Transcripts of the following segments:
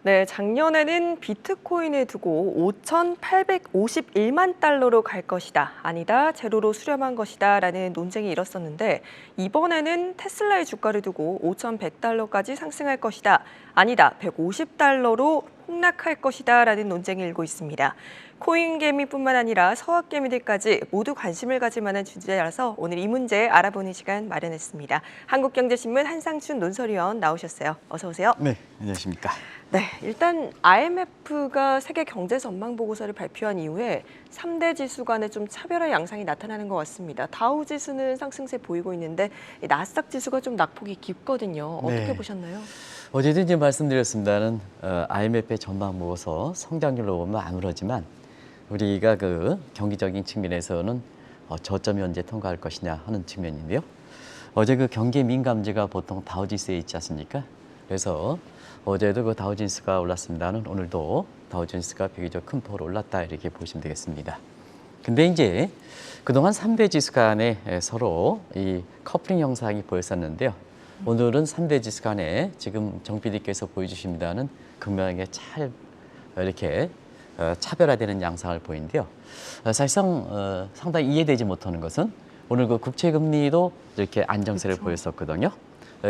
네, 작년에는 비트코인을 두고 5,851만 달러로 갈 것이다. 아니다, 제로로 수렴한 것이다. 라는 논쟁이 일었었는데 이번에는 테슬라의 주가를 두고 5,100달러까지 상승할 것이다. 아니다, 150달러로 폭락할 것이다. 라는 논쟁이 일고 있습니다. 코인개미뿐만 아니라 서학개미들까지 모두 관심을 가질 만한 주제라서 오늘 이 문제 알아보는 시간 마련했습니다. 한국경제신문 한상춘 논설위원 나오셨어요. 어서 오세요. 네, 안녕하십니까. 네, 일단 IMF가 세계 경제 전망 보고서를 발표한 이후에 3대 지수 간에 좀 차별화 양상이 나타나는 것 같습니다. 다우 지수는 상승세 보이고 있는데 나스닥 지수가 좀 낙폭이 깊거든요. 어떻게 네. 보셨나요? 어제도 이제 말씀드렸습니다는 IMF의 전망 보고서 성장률로 보면 아무러지만 우리가 그 경기적인 측면에서는 저점이 언제 통과할 것이냐 하는 측면인데요. 어제 그 경기 민감지가 보통 다우지수에 있지 않습니까? 그래서 어제도 그 다우지수가 올랐습니다는 오늘도 다우지수가 비교적 큰 폭으로 올랐다 이렇게 보시면 되겠습니다. 근데 이제 그동안 3대 지수 간에 서로 이 커플링 현상이 보였었는데요. 오늘은 3대 지수 간에 지금 정 PD께서 보여주십니다는 극명하게 잘 이렇게 차별화되는 양상을 보이는데요. 사실상 상당히 이해되지 못하는 것은 오늘 그 국채금리도 이렇게 안정세를 그렇죠. 보였었거든요.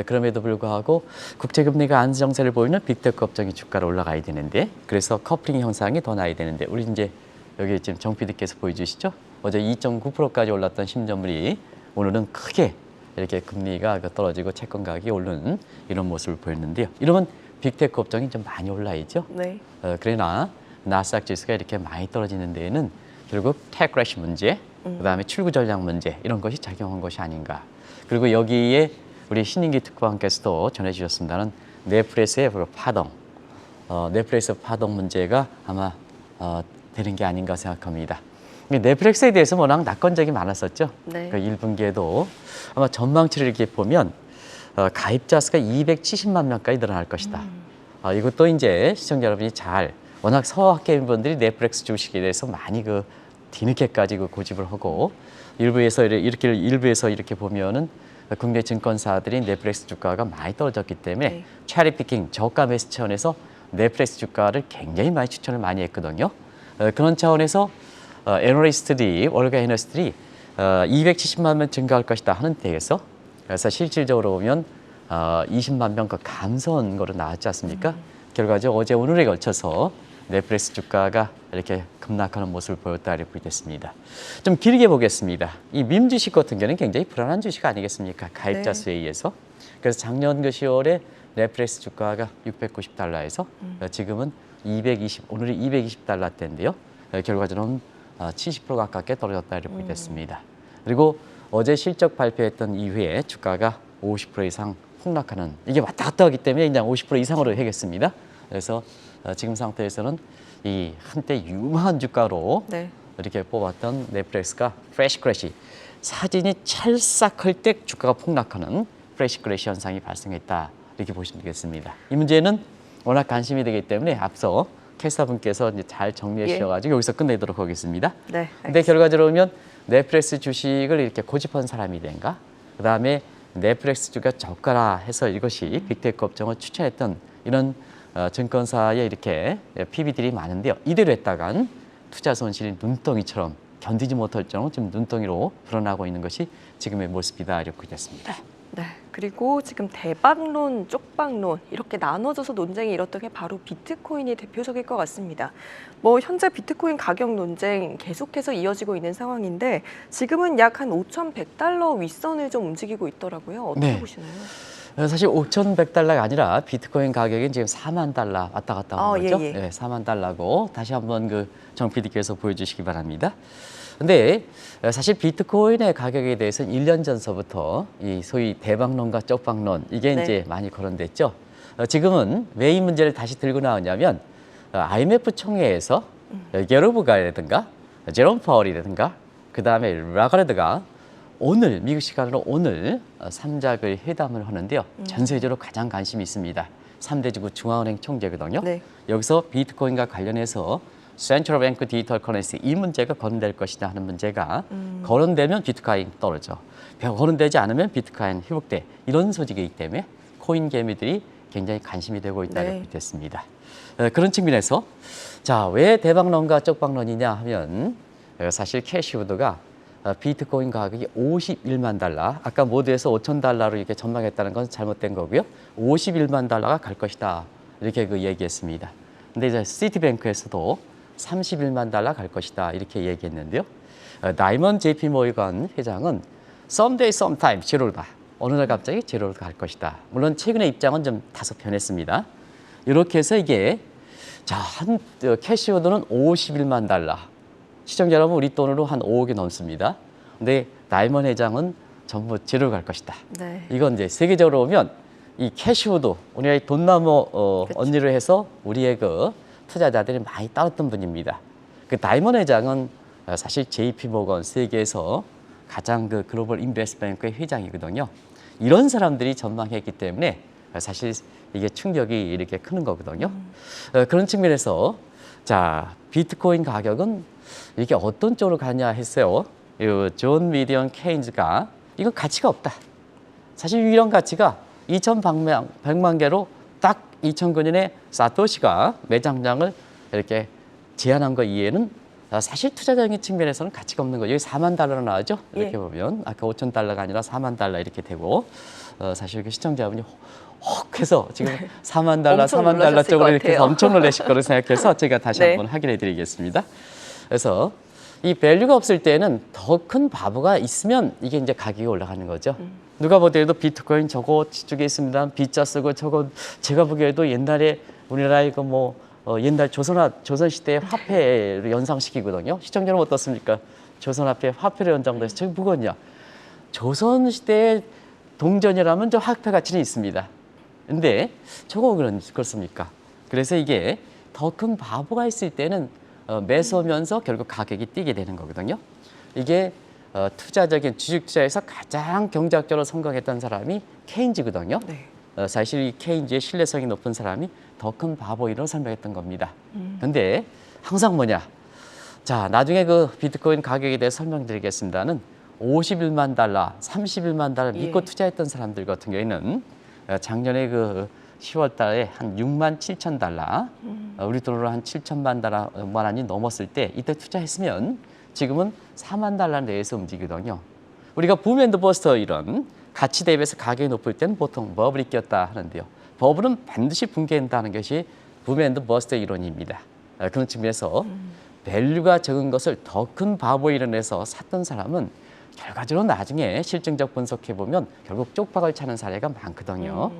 그럼에도 불구하고 국채금리가 안정세를 보이는 빅테크 업종이 주가로 올라가야 되는데 그래서 커플링 현상이 더 나야 되는데 우리 이제 여기 지금 정 PD께서 보여주시죠. 어제 2.9%까지 올랐던 신전물이 오늘은 크게 이렇게 금리가 떨어지고 채권 가격이 오르는 이런 모습을 보였는데요. 이러면 빅테크 업종이 좀 많이 올라있죠. 네. 그러나 나스닥 지수가 이렇게 많이 떨어지는 데에는 결국 테크래시 문제, 그다음에 출구 전략 문제 이런 것이 작용한 것이 아닌가. 그리고 여기에 우리 신인기 특보님께서도 전해주셨습니다는 넷플릭스의 파동, 넷플릭스 파동 문제가 아마 되는 게 아닌가 생각합니다. 넷플릭스에 대해서 워낙 낙관적이 많았었죠. 네. 그 1분기에도 아마 전망치를 이렇게 보면 가입자 수가 270만 명까지 늘어날 것이다. 이것도 이제 시청자 여러분이 잘 워낙 서학개미분들이 넷플릭스 주식에 대해서 많이 그 뒤늦게까지 그 고집을 하고 일부에서 이렇게 보면은 국내 증권사들이 넷플릭스 주가가 많이 떨어졌기 때문에 네. 체리 피킹 저가 매수 차원에서 넷플릭스 주가를 굉장히 많이 추천을 많이 했거든요. 그런 차원에서 월가 애널리스트들이 270만 명 증가할 것이다 하는 데에서 그래서 실질적으로 보면 20만 명 그 감소한 거로 나왔지 않습니까? 결과적으로 어제 오늘에 걸쳐서 넷플릭스 주가가 이렇게 급락하는 모습을 보였다 이렇게 보겠습니다. 좀 길게 보겠습니다. 이 밈 주식 같은 경우는 굉장히 불안한 주식 아니겠습니까? 가입자 수에 의해서. 그래서 작년 그 10월에 넷플릭스 주가가 690달러에서 지금은 오늘이 220달러대인데요. 결과적으로는 70% 가깝게 떨어졌다 이렇게 보겠습니다. 그리고 어제 실적 발표했던 이후에 주가가 50% 이상 폭락하는 이게 왔다 갔다 하기 때문에 그냥 50% 이상으로 하겠습니다. 그래서 지금 상태에서는 이 한때 유망한 주가로 네. 이렇게 뽑았던 넷플릭스가 프레시 크래시 사진이 찰싹할 때 주가가 폭락하는 프레시 크래시 현상이 발생했다 이렇게 보시면 되겠습니다. 이 문제는 워낙 관심이 되기 때문에 앞서 캐스터분께서 이제 잘 정리해 주셔가지고 여기서 끝내도록 하겠습니다. 네. 근데 결과적으로 보면 넷플릭스 주식을 이렇게 고집한 사람이 된가? 그다음에 넷플릭스 주가 저가라 해서 이것이 빅테크 업종을 추천했던 이런 증권사에 이렇게 PB들이 많은데요. 이대로 했다간 투자 손실이 눈덩이처럼 견디지 못할 정도로 지금 눈덩이로 불어나고 있는 것이 지금의 모습이다 이렇게 됐습니다. 네. 그리고 지금 대박론, 쪽박론 이렇게 나눠져서 논쟁이 일었던 게 바로 비트코인이 대표적일 것 같습니다. 뭐 현재 비트코인 가격 논쟁 계속해서 이어지고 있는 상황인데 지금은 약 한 5,100달러 윗선을 좀 움직이고 있더라고요. 어떻게 네. 보시나요? 사실 5,100달러가 아니라 비트코인 가격은 지금 4만 달러 왔다 갔다 하는 거죠. 예. 네, 4만 달러고 다시 한번 그 정 PD께서 보여주시기 바랍니다. 근데 사실 비트코인의 가격에 대해서는 1년 전서부터 이 소위 대박론과 쪽박론 이게 네. 이제 많이 거론됐죠. 지금은 왜 이 문제를 다시 들고 나오냐면 IMF 총회에서 게르브가라든가 제롬 파월이라든가 그다음에 라가르드가 오늘 미국 시간으로 오늘 3자의 회담을 하는데요. 전 세계적으로 가장 관심이 있습니다. 3대 지구 중앙은행 총재거든요. 네. 여기서 비트코인과 관련해서 센트럴 뱅크 디지털 커런시 이 문제가 거론될 것이다 하는 문제가 거론되면 비트코인 떨어져. 거론되지 않으면 비트코인 회복돼. 이런 소식이기 때문에 코인 개미들이 굉장히 관심이 되고 있다 네. 이렇게 됐습니다. 그런 측면에서 자, 왜 대박론과 쪽박론이냐 하면 사실 캐시우드가 비트코인 가격이 51만 달러, 아까 모두에서 5천 달러로 이렇게 전망했다는 건 잘못된 거고요. 51만 달러가 갈 것이다 이렇게 얘기했습니다. 근데 이제 시티뱅크에서도 31만 달러 갈 것이다 이렇게 얘기했는데요. 다이먼 JP 모건 회장은 someday, sometime 제로다. 어느 날 갑자기 제로로 갈 것이다. 물론 최근에 입장은 좀 다소 변했습니다. 이렇게 해서 이게 자, 캐시우드는 51만 달러. 시청자 여러분, 우리 돈으로 한 5억이 넘습니다. 근데 다이먼 회장은 전부 제로로 갈 것이다. 네. 이건 이제 세계적으로 보면 이 캐시우드, 우리가 이 돈나무 언니를 해서 우리의 그 투자자들이 많이 따랐던 분입니다. 그 다이먼 회장은 사실 JP 모건 세계에서 가장 그 글로벌 인베스트뱅크의 회장이거든요. 이런 사람들이 전망했기 때문에 사실 이게 충격이 이렇게 크는 거거든요. 그런 측면에서 자, 비트코인 가격은 이게 어떤 쪽으로 가냐 했어요. 존 미디언 케인즈가 이건 가치가 없다. 사실 이런 가치가 2,100만 개로 딱 2009년에 사토시가 매장량을 이렇게 제한한 거 이외에는 사실 투자적인 측면에서는 가치가 없는 거죠. 여기 4만 달러로 나오죠. 이렇게 예. 보면 아까 5천 달러가 아니라 4만 달러 이렇게 되고 사실 그 시청자분이 혹해서 지금 4만 달러, 엄청 4만 달러 놀라셨을 쪽으로 것 이렇게 해서 같아요. 엄청 놀라실 거로 생각해서 제가 다시 네. 한번 확인해 드리겠습니다. 그래서 이 밸류가 없을 때는 더 큰 바보가 있으면 이게 이제 가격이 올라가는 거죠. 누가 보더라도 비트코인 저거 저쪽에 있습니다. 빗자 쓰고 저거 제가 보기에도 옛날에 우리나라 이거 뭐 옛날 조선시대의 화폐를 연상시키거든요. 시청자 여러분 어떻습니까? 조선화폐 화폐를 연장돼서 저게 뭐겠냐? 조선시대의 동전이라면 저 화폐 가치는 있습니다. 근데 저거 그렇습니까? 그래서 이게 더 큰 바보가 있을 때는 매수하면서 결국 가격이 뛰게 되는 거거든요. 이게 투자적인 주식 투자에서 가장 경제학적으로 성공했던 사람이 케인즈거든요. 네. 사실 이 케인즈의 신뢰성이 높은 사람이 더 큰 바보이라고 설명했던 겁니다. 근데 항상 뭐냐? 자, 나중에 그 비트코인 가격에 대해 설명드리겠습니다는 51만 달러, 31만 달러 믿고 예. 투자했던 사람들 같은 경우에는 작년에 그 10월 달에 한 6만 7천 달러, 우리 돈으로 한 7천만 달러만 원이 넘었을 때 이때 투자했으면 지금은 4만 달러 내에서 움직이거든요. 우리가 붐앤버스터 이런 가치 대비해서 가격이 높을 때는 보통 버블이 꼈다 하는데요. 버블은 반드시 붕괴한다는 것이 붐앤버스터 이론입니다. 그런 측면에서 밸류가 적은 것을 더 큰 바보 이론에서 샀던 사람은 결과적으로 나중에 실증적 분석해 보면 결국 쪽박을 차는 사례가 많거든요.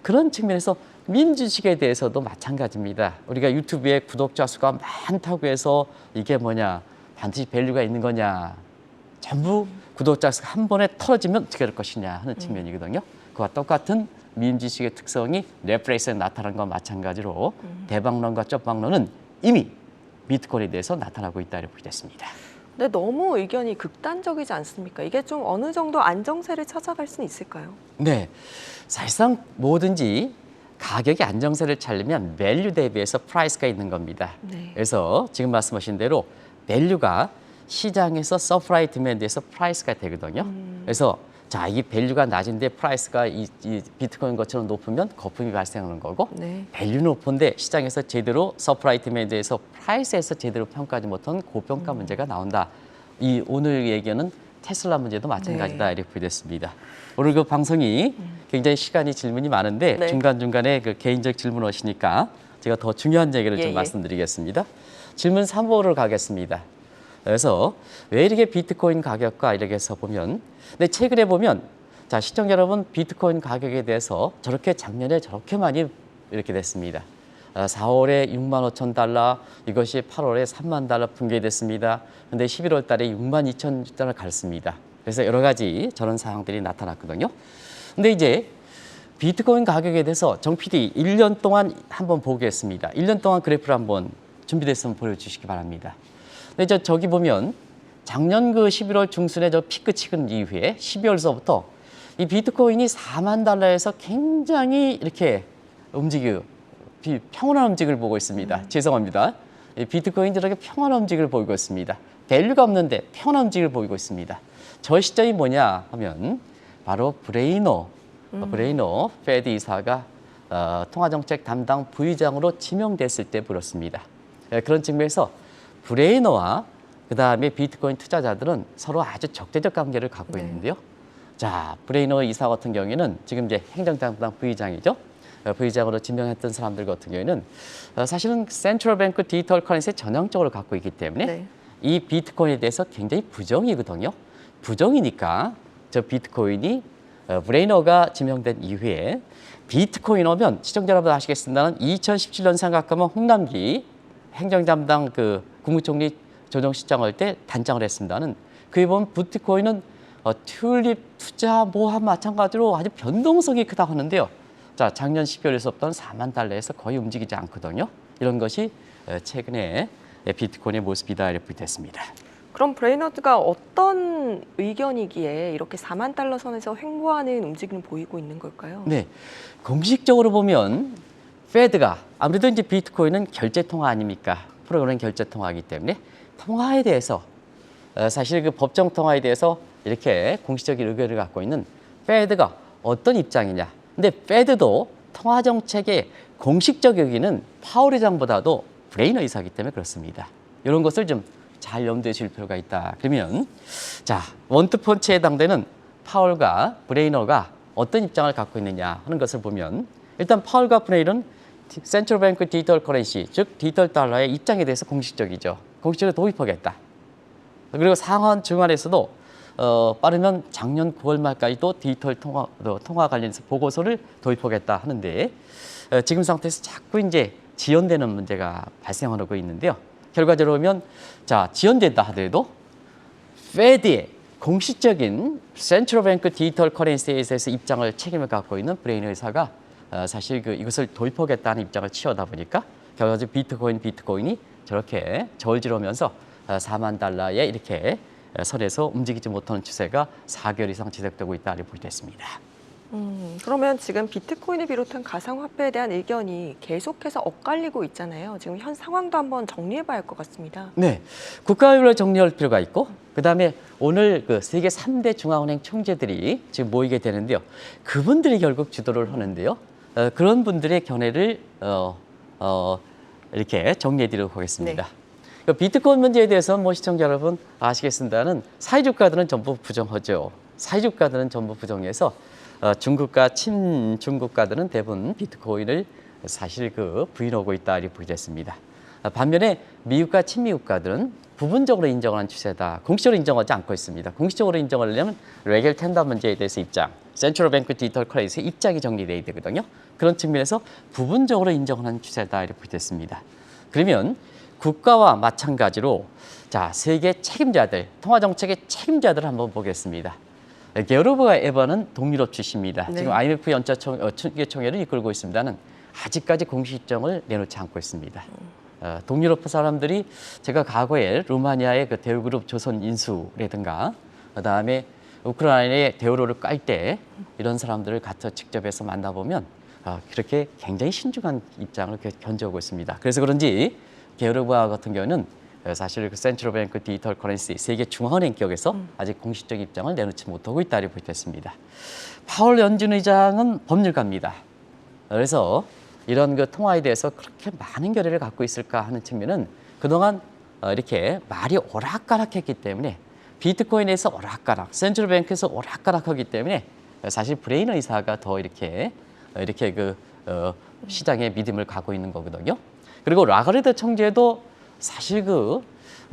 그런 측면에서 민주주식에 대해서도 마찬가지입니다. 우리가 유튜브에 구독자 수가 많다고 해서 이게 뭐냐 반드시 밸류가 있는 거냐 전부 구독자 수가 한 번에 털어지면 어떻게 될 것이냐 하는 측면이거든요. 그와 똑같은 민주주식의 특성이 넷플릭스에 나타난 것과 마찬가지로 대박론과 쪽박론은 이미 비트코인에 대해서 나타나고 있다 이렇게 됐습니다. 근데 너무 의견이 극단적이지 않습니까? 이게 좀 어느 정도 안정세를 찾아갈 수는 있을까요? 네, 사실상 뭐든지 가격이 안정세를 찾으려면 밸류 대비해서 프라이스가 있는 겁니다. 네. 그래서 지금 말씀하신 대로 밸류가 시장에서 서프라이 디맨드에서 프라이스가 되거든요. 그래서 자, 이 밸류가 낮은데 프라이스가 이 비트코인 것처럼 높으면 거품이 발생하는 거고 네. 밸류 높은데 시장에서 제대로 서프라이 디맨드에서 프라이스에서 제대로 평가하지 못한 고평가 문제가 나온다. 이 오늘 얘기는 테슬라 문제도 마찬가지다 네. 이렇게 됐습니다. 오늘 그 방송이 굉장히 시간이 질문이 많은데 네. 중간중간에 그 개인적 질문 오시니까 제가 더 중요한 얘기를 예, 좀 예. 말씀드리겠습니다. 질문 3번으로 가겠습니다. 그래서 왜 이렇게 비트코인 가격과 이렇게 해서 보면 근데 최근에 보면 자, 시청자 여러분 비트코인 가격에 대해서 저렇게 작년에 저렇게 많이 이렇게 됐습니다. 4월에 6만 5천 달러, 이것이 8월에 3만 달러 붕괴됐습니다. 근데 11월 달에 6만 2천 달러 갔습니다. 그래서 여러 가지 저런 상황들이 나타났거든요. 근데 이제 비트코인 가격에 대해서 정 PD 1년 동안 한번 보겠습니다. 1년 동안 그래프를 한번 준비됐으면 보여주시기 바랍니다. 근데 저기 보면 작년 그 11월 중순에 저 피크 찍은 이후에 12월서부터 이 비트코인이 4만 달러에서 굉장히 이렇게 평온한 움직임을 보고 있습니다. 죄송합니다. 이 비트코인이 저렇게 평온한 움직임을 보이고 있습니다. 밸류가 없는데 평온한 움직임을 보이고 있습니다. 저 시점이 뭐냐 하면 바로 브레이너 페드 이사가 통화정책 담당 부의장으로 지명됐을 때 불었습니다. 그런 측면에서 브레이너와 그다음에 비트코인 투자자들은 서로 아주 적대적 관계를 갖고 네. 있는데요. 자, 브레이너 이사 같은 경우에는 지금 이제 행정 담당 부의장이죠. 부의장으로 지명했던 사람들 같은 경우에는 사실은 센트럴 뱅크 디지털 커런시에 전향적으로 갖고 있기 때문에 네. 이 비트코인에 대해서 굉장히 부정이거든요. 부정이니까 저 비트코인이 브레이너가 지명된 이후에 비트코인 오면 시청자 여러분 아시겠습니다는 2017년 생각하면 홍남기 행정 담당 그 국무총리 조정실장할 때 단장을 했습니다는 그에 보면 비트코인은 튤립 투자 뭐와 마찬가지로 아주 변동성이 크다고 하는데요. 자, 작년 12월에서부터는 4만 달러에서 거의 움직이지 않거든요. 이런 것이 최근에 비트코인의 모습이다 이렇게 됐습니다. 그럼 브레이너드가 어떤 의견이기에 이렇게 4만 달러 선에서 횡보하는 움직임을 보이고 있는 걸까요? 네, 공식적으로 보면 페드가 아무래도 이제 비트코인은 결제 통화 아닙니까? 프로그램 결제 통화이기 때문에 통화에 대해서 사실 그 법정 통화에 대해서 이렇게 공식적인 의견을 갖고 있는 페드가 어떤 입장이냐? 근데 페드도 통화 정책의 공식적 여기는 파월 의장보다도 브레이너 이사이기 때문에 그렇습니다. 이런 것을 좀 잘 염두에 줄 필요가 있다. 그러면 자, 원투펀치에 해당되는 파월과 브레이너가 어떤 입장을 갖고 있느냐 하는 것을 보면 일단 파월과 브레이너는 센트럴 뱅크 디지털 커런시, 즉 디지털 달러의 입장에 대해서 공식적이죠. 공식적으로 도입하겠다. 그리고 상원 중앙에서도 빠르면 작년 9월 말까지도 디지털 통화 관련해서 보고서를 도입하겠다 하는데 지금 상태에서 자꾸 이제 지연되는 문제가 발생하고 있는데요. 결과적으로 보면 자, 지연된다 하더라도 페드의 공식적인 센트럴 뱅크 디지털 커런시에 대해서 입장을 책임을 갖고 있는 브레이너 의사가 사실 이것을 도입하겠다는 입장을 취하다 보니까 결과적으로 비트코인이 저렇게 저울질하면서 4만 달러에 이렇게 선에서 움직이지 못하는 추세가 4개월 이상 지속되고 있다 이렇게 보겠습니다. 그러면 지금 비트코인을 비롯한 가상화폐에 대한 의견이 계속해서 엇갈리고 있잖아요. 지금 현 상황도 한번 정리해봐야 할 것 같습니다. 네, 국가별로 정리할 필요가 있고 그다음에 오늘 그 세계 3대 중앙은행 총재들이 지금 모이게 되는데요. 그분들이 결국 주도를 하는데요. 그런 분들의 견해를 이렇게 정리해드리도록 하겠습니다. 네. 비트코인 문제에 대해서 뭐 시청자 여러분 아시겠습니다는 사회주가들은 전부 부정하죠. 사회주가들은 전부 부정해서 중국과 친중국가들은 대부분 비트코인을 사실 부인하고 있다 이렇게 보겠습니다. 반면에 미국과 친미국가들은 부분적으로 인정하는 추세다. 공식적으로 인정하지 않고 있습니다. 공식적으로 인정하려면 레귤 텐더 문제에 대해서 입장, 센트럴 뱅크 디지털 커런시의 입장이 정리돼야 되거든요. 그런 측면에서 부분적으로 인정하는 추세다 이렇게 보겠습니다. 그러면 국가와 마찬가지로 자, 세계 책임자들, 통화 정책의 책임자들을 한번 보겠습니다. 게르버가 에버는 동유럽 출신입니다. 네. 지금 IMF 연차 총회를 이끌고 있습니다는 아직까지 공식 입장을 내놓지 않고 있습니다. 동유럽 사람들이 제가 과거에 루마니아의 그 대우그룹 조선 인수라든가 그다음에 우크라이나의 대우로를 깔 때 이런 사람들을 같이 직접 해서 만나보면 그렇게 굉장히 신중한 입장을 견지하고 있습니다. 그래서 그런지 게르버 같은 경우는 사실 그 센트럴 뱅크 디지털 커런시 세계 중앙은행 격에서 아직 공식적 입장을 내놓지 못하고 있다 이렇게 보겠습니다. 파월 연준 의장은 법률가입니다. 그래서 이런 그 통화에 대해서 그렇게 많은 결의를 갖고 있을까 하는 측면은 그동안 이렇게 말이 오락가락했기 때문에 비트코인에서 오락가락, 센트럴 뱅크에서 오락가락하기 때문에 사실 브레이너 이사가 더 이렇게 시장의 믿음을 갖고 있는 거거든요. 그리고 라가르드 총재도 사실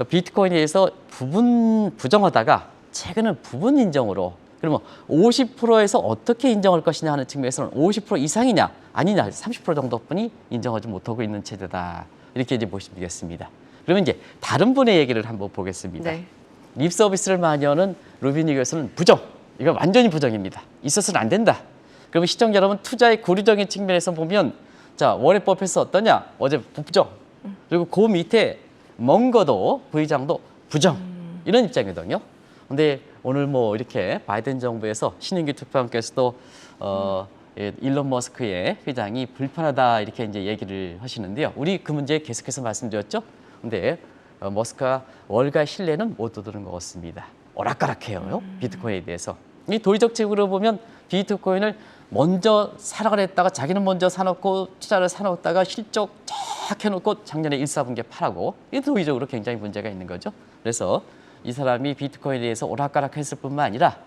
비트코인에 대해서 부분 부정하다가 최근은 부분 인정으로 그러면 50%에서 어떻게 인정할 것이냐 하는 측면에서는 50% 이상이냐 아니냐 30% 정도뿐이 인정하지 못하고 있는 체제다 이렇게 이제 보시면 되겠습니다. 그러면 이제 다른 분의 얘기를 한번 보겠습니다. 네. 립 서비스를 많이 하는 루비니 교수는 부정, 이거 완전히 부정입니다. 있어서는 안 된다. 그러면 시청자 여러분 투자의 구류적인 측면에서 보면 자 워렌 버핏은 어떠냐? 어제 부정. 그리고 그 밑에 멍거도 부의장도 부정 이런 입장이거든요. 근데 오늘 뭐 이렇게 바이든 정부에서 신인규 특파원께서도 일론 머스크의 회장이 불편하다 이렇게 이제 얘기를 하시는데요. 우리 그 문제 계속해서 말씀드렸죠. 근데 머스크가 월가 신뢰는 못 얻는 것 같습니다. 오락가락해요. 비트코인에 대해서. 이 도의적 측으로 보면 비트코인을 먼저 사라 그랬다가 자기는 먼저 사놓고 투자를 사놓다가 실적 쫙 해놓고 작년에 1, 4분기에 팔하고 이게 도의적으로 굉장히 문제가 있는 거죠. 그래서 이 사람이 비트코인에 대해서 오락가락했을 뿐만 아니라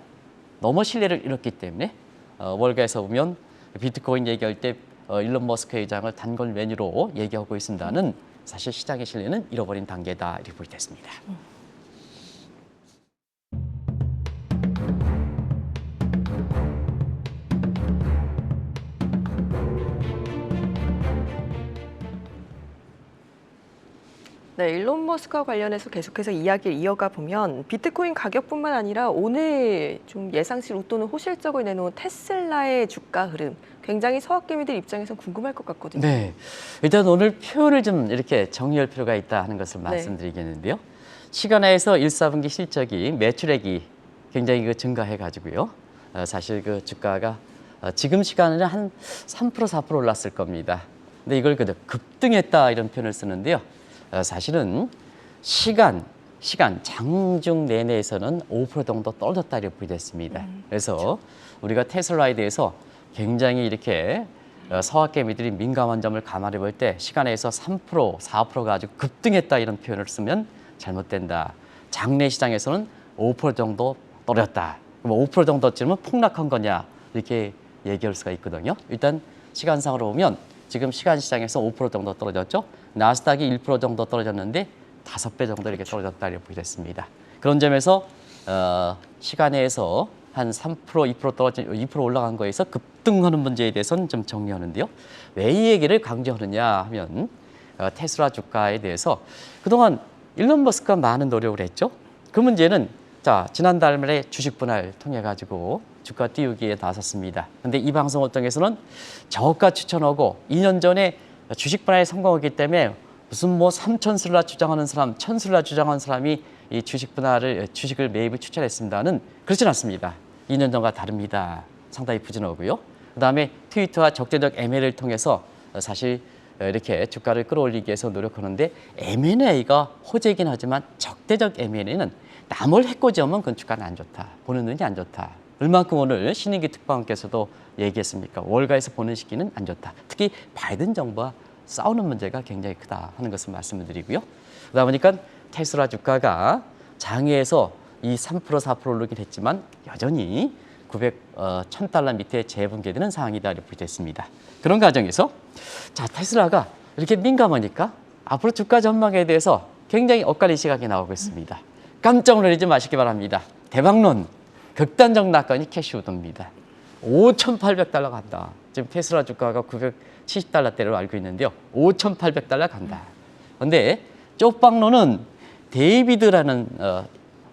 너무 신뢰를 잃었기 때문에 월가에서 보면 비트코인 얘기할 때 일론 머스크 회장을 단골 메뉴로 얘기하고 있습니다는 사실 시장의 신뢰는 잃어버린 단계다 이렇게 보이 됐습니다. 네, 일론 머스크와 관련해서 계속해서 이야기를 이어가 보면 비트코인 가격뿐만 아니라 오늘 좀 예상치 로또는 호실적을 내놓은 테슬라의 주가 흐름 굉장히 서학개미들 입장에서 궁금할 것 같거든요. 네, 일단 오늘 표현을 좀 이렇게 정리할 필요가 있다 하는 것을 네. 말씀드리겠는데요. 시간화에서 1, 4분기 실적이 매출액이 굉장히 증가해 가지고요. 사실 그 주가가 지금 시간에는 한 3%, 4% 올랐을 겁니다. 근데 이걸 급등했다 이런 표현을 쓰는데요. 사실은 시간 장중 내내에서는 5% 정도 떨어졌다 이렇게 보여졌습니다. 그래서 우리가 테슬라에 대해서 굉장히 이렇게 서학개미들이 민감한 점을 감안해 볼 때 시간에서 3%, 4%가 아주 급등했다 이런 표현을 쓰면 잘못된다. 장내 시장에서는 5% 정도 떨어졌다. 그럼 5% 정도쯤은 폭락한 거냐 이렇게 얘기할 수가 있거든요. 일단 시간상으로 보면 지금 시간 시장에서 5% 정도 떨어졌죠. 나스닥이 1% 정도 떨어졌는데 5배 정도 이렇게 떨어졌다 이렇게 보여졌습니다. 그런 점에서 시간에서 한 3%, 2% 떨어진 2% 올라간 거에서 급등하는 문제에 대해서는 좀 정리하는데요. 왜 이 얘기를 강조하느냐 하면 테슬라 주가에 대해서 그동안 일론 머스크가 많은 노력을 했죠. 그 문제는 지난달 말에 주식 분할 통해 가지고 주가 띄우기에 나섰습니다. 근데 이 방송을 통해서는 저가 추천하고 2년 전에 주식 분할에 성공했기 때문에 무슨 뭐 3천슬라 주장하는 사람, 1,000슬라 주장하는 사람이 이 주식을 매입을 추천했습니다는 그렇진 않습니다. 2년 전과 다릅니다. 상당히 부진하고요. 그다음에 트위터와 적대적 M&A를 통해서 사실 이렇게 주가를 끌어올리기 위해서 노력하는데 M&A가 호재이긴 하지만 적대적 M&A는 남을 해코지하면 그 주가는 안 좋다. 보는 눈이 안 좋다. 얼만큼 오늘 신인기 특파원께서도 얘기했습니까? 월가에서 보는 시기는 안 좋다. 특히 바이든 정부와 싸우는 문제가 굉장히 크다 하는 것을 말씀을 드리고요. 그러다 보니까 테슬라 주가가 장외에서 이 3%, 4% 오르긴 했지만 여전히 1,000달러 밑에 재붕괴되는 상황이다 이렇게 됐습니다. 그런 과정에서 테슬라가 이렇게 민감하니까 앞으로 주가 전망에 대해서 굉장히 엇갈린 시각이 나오고 있습니다. 깜짝 놀라지 마시기 바랍니다. 대박론, 극단적 낙관이 캐시우드입니다. 5,800달러 간다. 지금 테슬라 주가가 970달러대로 알고 있는데요. 5,800달러 간다. 그런데 쪽방론은 데이비드라는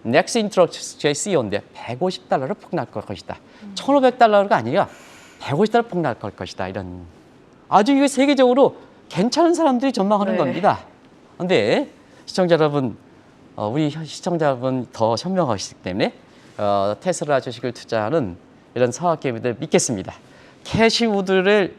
넥스 인트럭스의 CEO인데 150달러로 폭락할 것이다. 1,500달러가 아니라 150달러 폭락할 것이다. 이런 아주 이게 세계적으로 괜찮은 사람들이 전망하는 네. 겁니다. 그런데 시청자 여러분, 우리 시청자 여러분 더 현명하시기 때문에 테슬라 주식을 투자하는 이런 서학개미들 믿겠습니다. 캐시우드를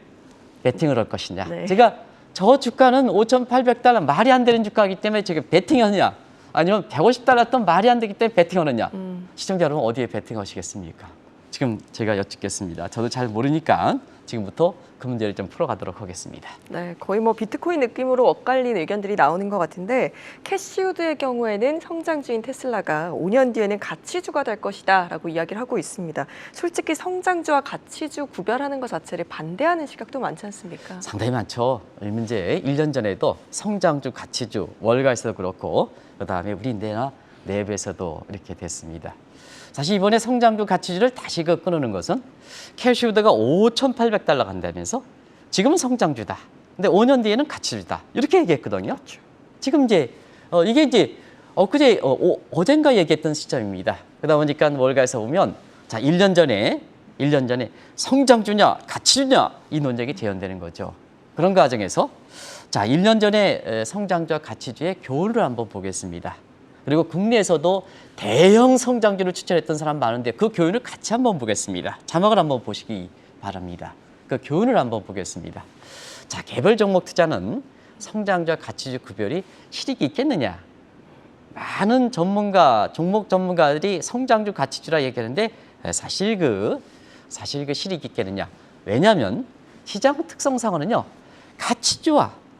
베팅을 할 것이냐. 네. 제가 저 주가는 5,800달러 말이 안 되는 주가이기 때문에 제가 베팅하느냐 아니면 150달러 또 말이 안 되기 때문에 베팅하느냐. 시청자 여러분 어디에 베팅하시겠습니까? 지금 제가 여쭙겠습니다. 저도 잘 모르니까 지금부터 그 문제를 좀 풀어가도록 하겠습니다. 네, 거의 뭐 비트코인 느낌으로 엇갈린 의견들이 나오는 것 같은데 캐시우드의 경우에는 성장주인 테슬라가 5년 뒤에는 가치주가 될 것이다 라고 이야기를 하고 있습니다. 솔직히 성장주와 가치주 구별하는 것 자체를 반대하는 시각도 많지 않습니까? 상당히 많죠. 이 문제 1년 전에도 성장주, 가치주, 월가에서도 그렇고 그다음에 우리 내부에서도 이렇게 됐습니다. 사실 이번에 성장주 가치주를 다시 끊는 것은 캐시우드가 5,800달러 간다면서 지금은 성장주다. 근데 5년 뒤에는 가치주다. 이렇게 얘기했거든요. 그렇죠. 지금 이게 엊그제 어젠가 얘기했던 시점입니다. 그러다 보니까 월가에서 보면 1년 전에 성장주냐 가치주냐 이 논쟁이 재현되는 거죠. 그런 과정에서 1년 전에 성장주와 가치주의 교훈을 한번 보겠습니다. 그리고 국내에서도 대형 성장주를 추천했던 사람 많은데 그 교훈을 같이 한번 보겠습니다. 자막을 한번 보시기 바랍니다. 그 교훈을 한번 보겠습니다. 개별 종목 투자는 성장주와 가치주 구별이 실익이 있겠느냐? 많은 종목 전문가들이 성장주, 가치주라 얘기하는데 사실 사실 그 실익 있겠느냐? 왜냐하면 시장 특성상으로는요,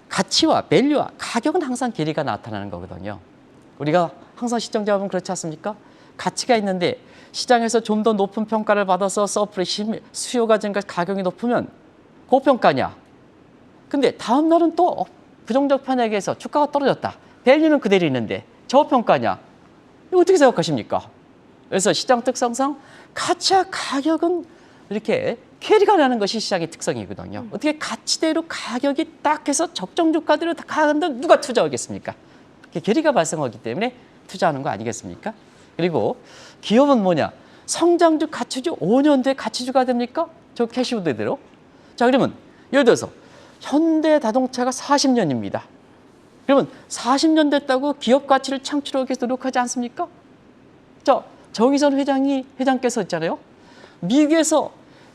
가치와 밸류와 가격은 항상 괴리가 나타나는 거거든요. 우리가 항상 시청자 보면 그렇지 않습니까? 가치가 있는데 시장에서 좀 더 높은 평가를 받아서 수요가 증가, 가격이 높으면 고평가냐? 근데 다음 날은 또 부정적 편향에서 주가가 떨어졌다. 밸류는 그대로 있는데 저평가냐? 이거 어떻게 생각하십니까? 그래서 시장 특성상 가치와 가격은 이렇게 괴리가 나는 것이 시장의 특성이거든요. 어떻게 가치대로 가격이 딱 해서 적정 주가대로 다 가는데 누가 투자하겠습니까? 괴리가 발생하기 때문에 투자하는 거 아니겠습니까? 그리고 기업은 뭐냐? 성장주, 가치주 5년 뒤에 가치주가 됩니까? 저 캐시우드대로. 자, 그러면 예를 들어서 현대자동차가 40년입니다. 그러면 40년 됐다고 기업 가치를 창출하기 위해서 노력하지 않습니까? 자, 정의선 회장께서 있잖아요. 미국에서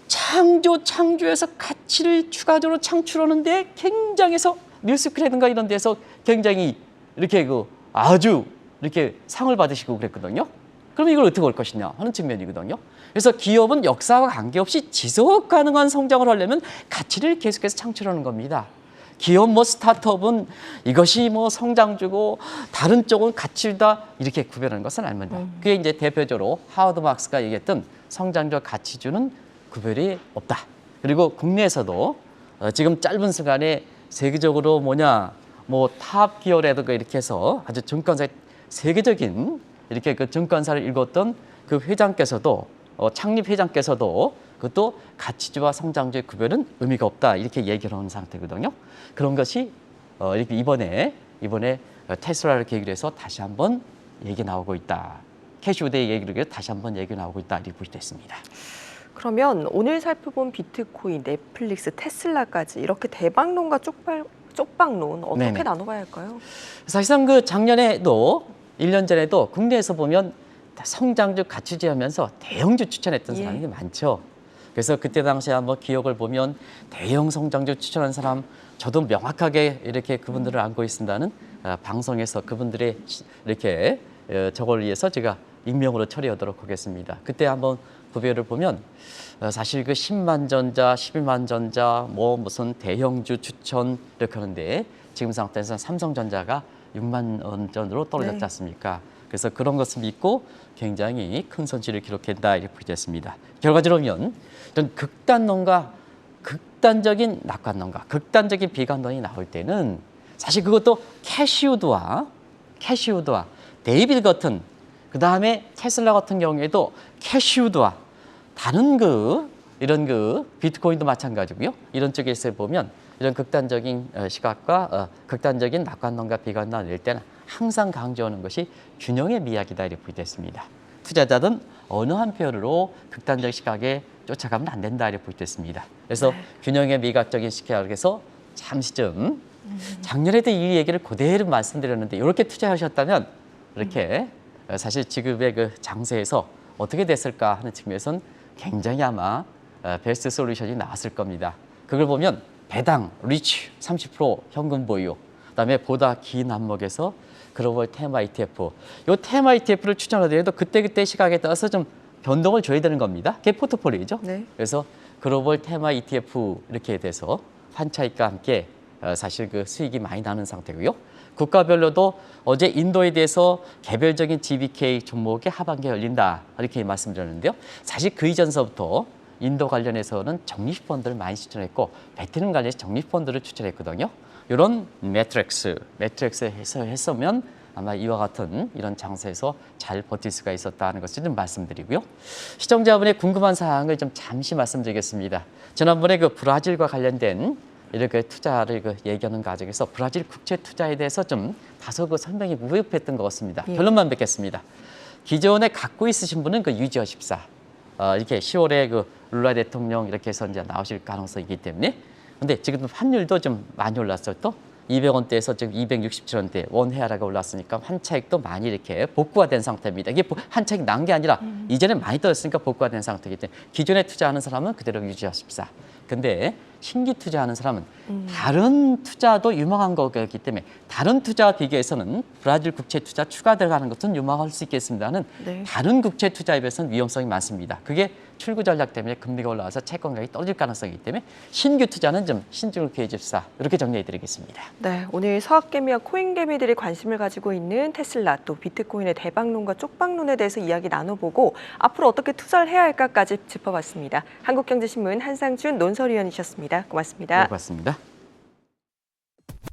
창조해서 가치를 추가적으로 창출하는데 굉장해서 뉴스크래든가 이런 데서 굉장히 이렇게 아주 이렇게 상을 받으시고 그랬거든요. 그럼 이걸 어떻게 할 것이냐 하는 측면이거든요. 그래서 기업은 역사와 관계없이 지속 가능한 성장을 하려면 가치를 계속해서 창출하는 겁니다. 기업 스타트업은 이것이 성장주고 다른 쪽은 가치다 이렇게 구별하는 것은 아닙니다. 그게 이제 대표적으로 하워드 막스가 얘기했던 성장주와 가치주는 구별이 없다. 그리고 국내에서도 지금 짧은 시간에 세계적으로 탑 기어라든가 이렇게 해서 아주 증권사 세계적인 이렇게 그 증권사를 읽었던 그 회장께서도 창립 회장께서도 그것도 가치주와 성장주의 구별은 의미가 없다 이렇게 얘기를 하는 상태거든요. 그런 것이 이렇게 이번에 테슬라를 계기로 해서 다시 한번 얘기 나오고 있다. 캐시우드의 얘기를 해서 다시 한번 얘기 나오고 있다 이렇게 볼 수 있습니다. 그러면 오늘 살펴본 비트코인, 넷플릭스, 테슬라까지 이렇게 대박론과 쪽박론 어떻게 네네. 나눠봐야 할까요? 사실상 그 작년에도 1년 전에도 국내에서 보면 성장주 가치주 하면서 대형주 추천했던 사람이 많죠. 그래서 그때 당시에 한번 기억을 보면 대형 성장주 추천한 사람 저도 명확하게 이렇게 그분들을 알고 있습니다는 방송에서 그분들의 이렇게 저걸 위해서 제가 익명으로 처리하도록 하겠습니다. 그때 한번 구별을 보면 사실 그 10만 전자, 11만 전자, 무슨 대형주 추천 이렇게 하는데 지금 상태에서 삼성전자가 6만 원 전으로 떨어졌지 않습니까? 그래서 그런 것을 믿고 굉장히 큰 손실을 기록했다 이렇게 보겠습니다. 결과적으로 보면 이런 극단론과 극단적인 낙관론과 극단적인 비관론이 나올 때는 사실 그것도 캐시우드와 데이비드 같은 그다음에 테슬라 같은 경우에도 캐시우드와 다른 이런 비트코인도 마찬가지고요. 이런 쪽에서 보면 이런 극단적인 시각과 극단적인 낙관론과 비관론을 낼 때는 항상 강조하는 것이 균형의 미학이다 이렇게 보겠습니다. 투자자든 어느 한편으로 극단적 시각에 쫓아가면 안 된다 이렇게 보겠습니다. 그래서 균형의 미학적인 시각에서 잠시 좀 작년에도 이 얘기를 그대로 말씀드렸는데 이렇게 투자하셨다면 이렇게 사실 지금의 그 장세에서 어떻게 됐을까 하는 측면에서는 굉장히 아마 베스트 솔루션이 나왔을 겁니다. 그걸 보면 배당, 리치 30% 현금 보유, 그다음에 보다 긴 안목에서 글로벌 테마 ETF. 이 테마 ETF를 추천하더라도 그때그때 시각에 따라서 좀 변동을 줘야 되는 겁니다. 그게 포트폴리오죠. 네. 그래서 글로벌 테마 ETF 이렇게 돼서 환차익과 함께 사실 그 수익이 많이 나는 상태고요. 국가별로도 어제 인도에 대해서 개별적인 GBK 종목이 하반기에 열린다 이렇게 말씀드렸는데요. 사실 그 이전서부터 인도 관련해서는 적립펀드를 많이 추천했고 베트남 관련해서 적립펀드를 추천했거든요. 이런 매트릭스 했으면 아마 이와 같은 이런 장세에서 잘 버틸 수가 있었다는 것을 좀 말씀드리고요. 시청자분의 궁금한 사항을 좀 잠시 말씀드리겠습니다. 지난번에 그 브라질과 관련된 이렇게 투자를 얘기하는 과정에서 브라질 국채 투자에 대해서 좀 다소 그 설명이 무협했던 것 같습니다. 결론만 뵙겠습니다. 기존에 갖고 있으신 분은 유지하십사. 이렇게 10월에 그 룰라 대통령 이렇게 해서 이제 나오실 가능성이 있기 때문에. 근데 지금 환율도 좀 많이 올랐어요. 또 200원대에서 지금 267원대 원 헤아라가 올랐으니까 환차익도 많이 이렇게 복구가 된 상태입니다. 이게 환차익 난 게 아니라 이전에 많이 떨어졌으니까 복구가 된 상태이기 때문에 기존에 투자하는 사람은 그대로 유지하십사. 근데 신규 투자하는 사람은 다른 투자도 유망한 거기 때문에 다른 투자와 비교해서는 브라질 국채 투자 추가 들어가는 것은 유망할 수 있겠습니다는 네. 다른 국채 투자에 비해서는 위험성이 많습니다. 그게 출구 전략 때문에 금리가 올라와서 채권 가격이 떨어질 가능성이기 때문에 신규 투자는 좀 신중을 기해 줍시다. 이렇게 정리해드리겠습니다. 네, 오늘 서학개미와 코인개미들이 관심을 가지고 있는 테슬라 또 비트코인의 대박론과 쪽박론에 대해서 이야기 나눠보고 앞으로 어떻게 투자를 해야 할까까지 짚어봤습니다. 한국경제신문 한상준 논설위원이셨습니다. 고맙습니다. 네, 고맙습니다.